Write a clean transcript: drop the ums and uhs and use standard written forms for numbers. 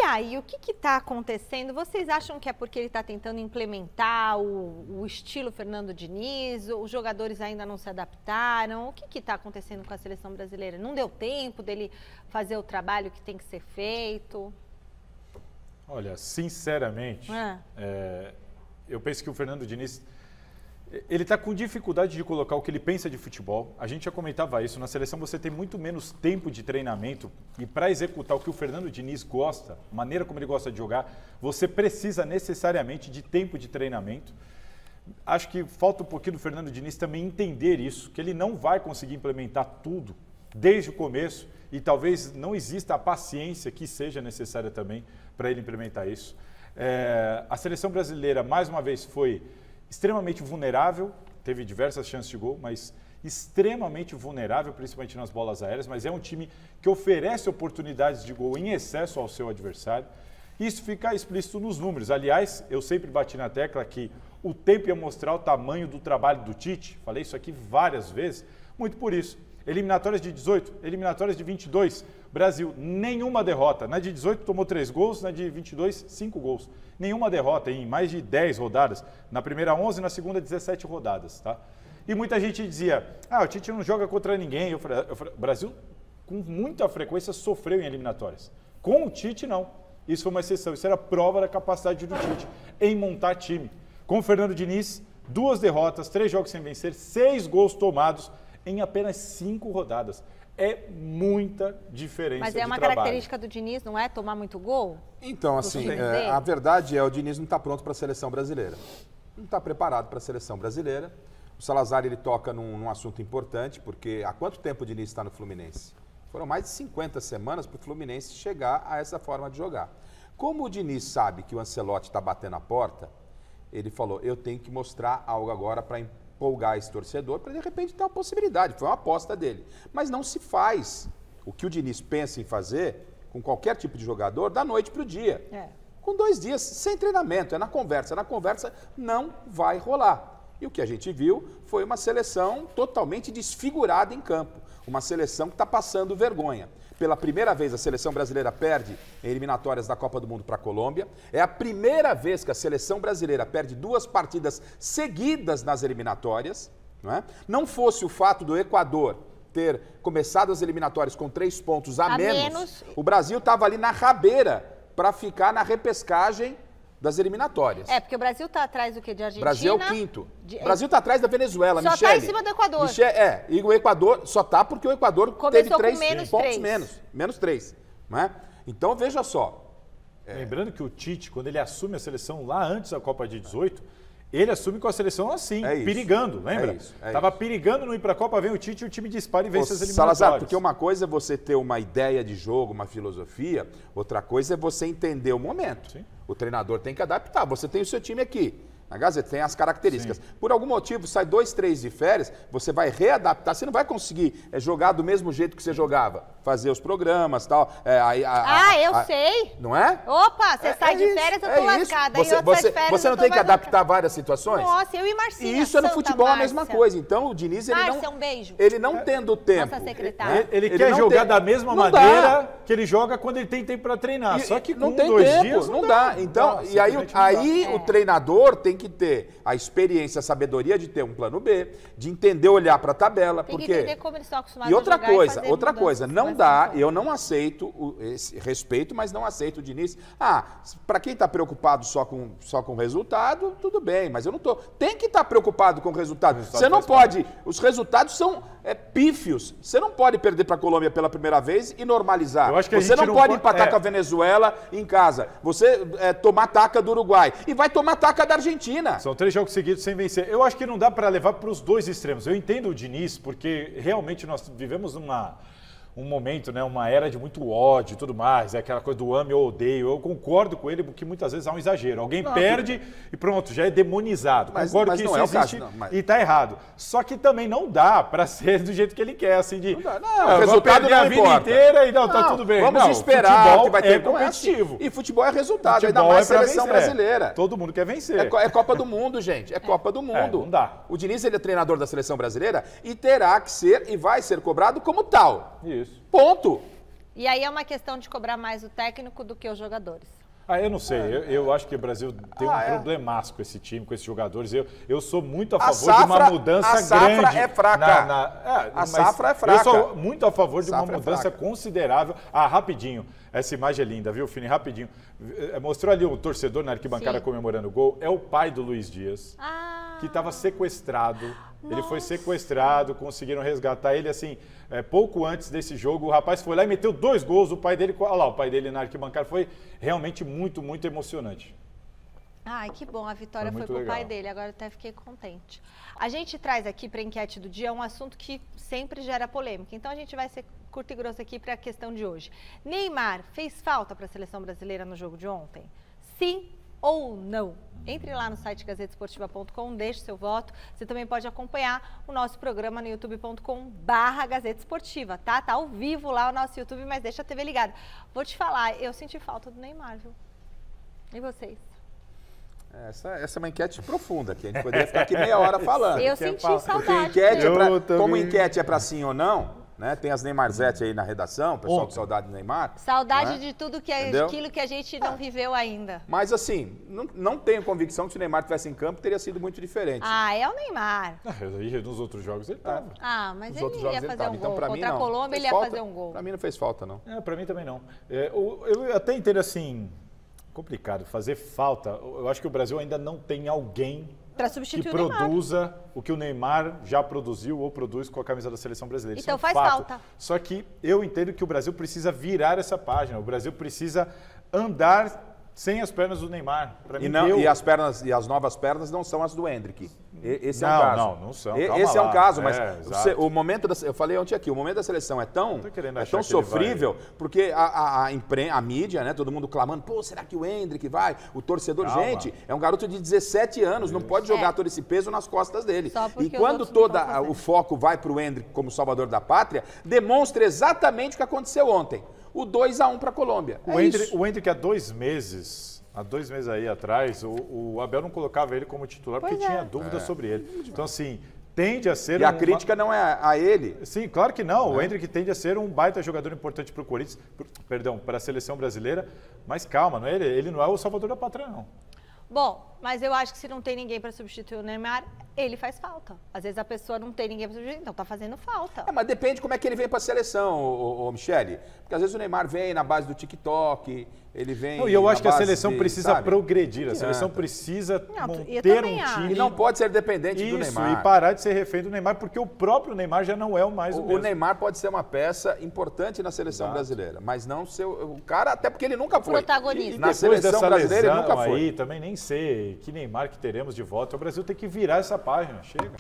aí, o que está acontecendo? Vocês acham que é porque ele está tentando implementar o estilo Fernando Diniz? Os jogadores ainda não se adaptaram? O que está acontecendo com a seleção brasileira? Não deu tempo dele fazer o trabalho que tem que ser feito? Olha, sinceramente, eu penso que o Fernando Diniz, ele está com dificuldade de colocar o que ele pensa de futebol. A gente já comentava isso, na seleção você tem muito menos tempo de treinamento e para executar o que o Fernando Diniz gosta, a maneira como ele gosta de jogar, você precisa necessariamente de tempo de treinamento. Acho que falta um pouquinho do Fernando Diniz também entender isso, que ele não vai conseguir implementar tudo desde o começo e talvez não exista a paciência que seja necessária também para ele implementar isso. A seleção brasileira, mais uma vez, foi extremamente vulnerável, teve diversas chances de gol, mas extremamente vulnerável, principalmente nas bolas aéreas, mas é um time que oferece oportunidades de gol em excesso ao seu adversário. Isso fica explícito nos números. Aliás, eu sempre bati na tecla que o tempo ia mostrar o tamanho do trabalho do Tite, falei isso aqui várias vezes, muito por isso. Eliminatórias de 18, eliminatórias de 22, Brasil, nenhuma derrota. Na de 18 tomou 3 gols, na de 22, 5 gols. Nenhuma derrota em mais de 10 rodadas. Na primeira 11, na segunda 17 rodadas. Tá? E muita gente dizia, o Tite não joga contra ninguém. Eu falei, o Brasil, com muita frequência, sofreu em eliminatórias. Com o Tite, não. Isso foi uma exceção. Isso era prova da capacidade do Tite em montar time. Com o Fernando Diniz, 2 derrotas, 3 jogos sem vencer, 6 gols tomados em apenas 5 rodadas. É muita diferença de trabalho. Mas é uma característica do Diniz, não é? Tomar muito gol? Então, assim, a verdade é o Diniz não está pronto para a seleção brasileira. Não está preparado para a seleção brasileira. O Salazar, ele toca num assunto importante, porque há quanto tempo o Diniz está no Fluminense? Foram mais de 50 semanas para o Fluminense chegar a essa forma de jogar. Como o Diniz sabe que o Ancelotti está batendo a porta, ele falou, eu tenho que mostrar algo agora para empolgar esse torcedor, para de repente ter uma possibilidade. Foi uma aposta dele. Mas não se faz o que o Diniz pensa em fazer com qualquer tipo de jogador da noite para o dia. Com 2 dias, sem treinamento, é na conversa. Na conversa não vai rolar. E o que a gente viu foi uma seleção totalmente desfigurada em campo. Uma seleção que está passando vergonha. Pela primeira vez, a seleção brasileira perde em eliminatórias da Copa do Mundo para a Colômbia. É a primeira vez que a seleção brasileira perde 2 partidas seguidas nas eliminatórias. Não fosse o fato do Equador ter começado as eliminatórias com 3 pontos a menos, o Brasil estava ali na rabeira para ficar na repescagem das eliminatórias. Porque o Brasil está atrás do quê? De Argentina? O Brasil é o 5º. O Brasil está atrás da Venezuela, Só está em cima do Equador. E o Equador só está porque o Equador teve 3 pontos 3. menos 3. Então, veja só. Lembrando que o Tite, quando ele assume a seleção lá antes da Copa de 18, ele assume com a seleção assim, perigando, lembra? Estava perigando não ir para a Copa, vem o Tite e o time dispara e vence as eliminatórias. Salazar, porque uma coisa é você ter uma ideia de jogo, uma filosofia, outra coisa é você entender o momento. Sim. O treinador tem que adaptar. Você tem o seu time aqui. Na Gazeta tem as características. Sim. Por algum motivo, sai 2, 3 de férias, você vai readaptar. Você não vai conseguir jogar do mesmo jeito que você jogava. Fazer os programas e tal. Eu sei. Não é? Opa, você sai de férias, eu tô lascada. Você não tem que adaptar várias situações? Nossa, eu e Marcinha. E isso é no futebol a mesma coisa. Então, o Diniz, um beijo. Ele não tendo tempo. Nossa secretária. Ele quer jogar da mesma maneira que ele joga quando ele tem tempo para treinar. Só que com 2 dias não dá. Então, e aí o treinador tem que ter a experiência, a sabedoria de ter um plano B, de entender, olhar para a tabela. Tem que entender como eles estão acostumados a jogar. E outra coisa, não dá, eu não aceito, esse respeito, mas não aceito o Diniz. Para quem está preocupado só com o resultado, tudo bem, mas eu não estou. Tem que estar preocupado com o resultado. Você não pode, os resultados são pífios. Você não pode perder para a Colômbia pela primeira vez e normalizar. Você não pode empatar com a Venezuela em casa. Você tomar taca do Uruguai. E vai tomar taca da Argentina. São 3 jogos seguidos sem vencer. Eu acho que não dá para levar para os 2 extremos. Eu entendo o Diniz, porque realmente nós vivemos um momento, uma era de muito ódio e tudo mais, aquela coisa do ame ou odeio. Eu concordo com ele, porque muitas vezes há um exagero. Alguém perde e pronto, já é demonizado. Concordo que isso existe e está errado. Só que também não dá para ser do jeito que ele quer, assim, de... o resultado não a vida inteira e tá tudo bem. Vamos esperar que vai ter competitivo. E futebol é resultado, ainda mais seleção brasileira. Todo mundo quer vencer. É Copa do Mundo, gente. É Copa do Mundo. Não dá. O Diniz, ele é treinador da seleção brasileira e terá que ser e vai ser cobrado como tal. Isso. Ponto. E aí é uma questão de cobrar mais o técnico do que os jogadores. Eu não sei. Eu acho que o Brasil tem um problemaço com esse time, com esses jogadores. Eu sou muito a favor de uma mudança grande. A safra é fraca. A safra é fraca. Eu sou muito a favor de uma mudança considerável. Rapidinho. Essa imagem é linda, viu, Fini? Rapidinho. Mostrou ali o torcedor na arquibancada comemorando o gol. É o pai do Luiz Dias, que estava sequestrado. Nossa. Ele foi sequestrado, conseguiram resgatar ele assim, pouco antes desse jogo. O rapaz foi lá e meteu 2 gols. O pai dele, olha lá, o pai dele na arquibancada. Foi realmente muito, muito emocionante. Ai, que bom, a vitória foi pro pai dele, agora até fiquei contente. A gente traz aqui para a enquete do dia um assunto que sempre gera polêmica, então a gente vai ser curto e grosso aqui para a questão de hoje. Neymar fez falta para a seleção brasileira no jogo de ontem? Sim ou não? Entre lá no site gazetesportiva.com, deixe seu voto. Você também pode acompanhar o nosso programa no youtube.com/Gazeta Esportiva, tá? Tá ao vivo lá o nosso YouTube, mas deixa a TV ligada. Vou te falar, eu senti falta do Neymar, viu? E vocês? Essa é uma enquete profunda, que a gente poderia ficar aqui meia hora falando. Eu senti saudade. Como enquete é para sim ou não, né? Tem as Neymarzete aí na redação, o pessoal com saudade do Neymar. Saudade de tudo aquilo que a gente não viveu ainda. Mas assim, não tenho convicção que se o Neymar estivesse em campo teria sido muito diferente. É o Neymar. Nos outros jogos ele estava. Mas ele ia fazer um gol. Contra a Colômbia ele ia fazer um gol. Para mim não fez falta, não. Para mim também não. Eu até entendo assim... complicado, fazer falta. Eu acho que o Brasil ainda não tem alguém que produza o que o Neymar já produziu ou produz com a camisa da seleção brasileira. Então faz falta. Só que eu entendo que o Brasil precisa virar essa página. O Brasil precisa andar sem as pernas do Neymar. E as novas pernas não são as do Endrick. Esse é um caso. Não são. Esse é um caso, mas o momento eu falei ontem aqui, o momento da seleção é tão sofrível, porque a mídia, né, todo mundo clamando, será que o Endrick vai? O torcedor, gente, é um garoto de 17 anos, não pode jogar todo esse peso nas costas dele. E quando o foco vai para o Endrick como salvador da pátria, demonstra exatamente o que aconteceu ontem. O 2-1 para a Colômbia. O Endrick há 2 meses... Há 2 meses aí atrás, o Abel não colocava ele como titular porque tinha dúvidas sobre ele. Então, assim, tende a ser... E a crítica não é a ele. Sim, claro que não. O Endrick tende a ser um baita jogador importante para o Corinthians, para a seleção brasileira. Mas calma, não é ele não é o salvador da pátria, não. Bom, mas eu acho que se não tem ninguém para substituir o Neymar, ele faz falta. Às vezes a pessoa não tem ninguém para substituir, então tá fazendo falta. Mas depende como é que ele vem para a seleção, Michele. Porque às vezes o Neymar vem na base do TikTok, ele vem... E eu acho que a seleção precisa progredir, a seleção precisa ter um time... E não pode ser dependente do Neymar. E parar de ser refém do Neymar, porque o próprio Neymar já não é o mais o mesmo. O Neymar pode ser uma peça importante na seleção brasileira, mas não ser o cara, até porque ele nunca foi. Protagonista. Na seleção brasileira ele nunca foi. Aí, também nem sei que Neymar que teremos de volta. O Brasil tem que virar essa página. Chega.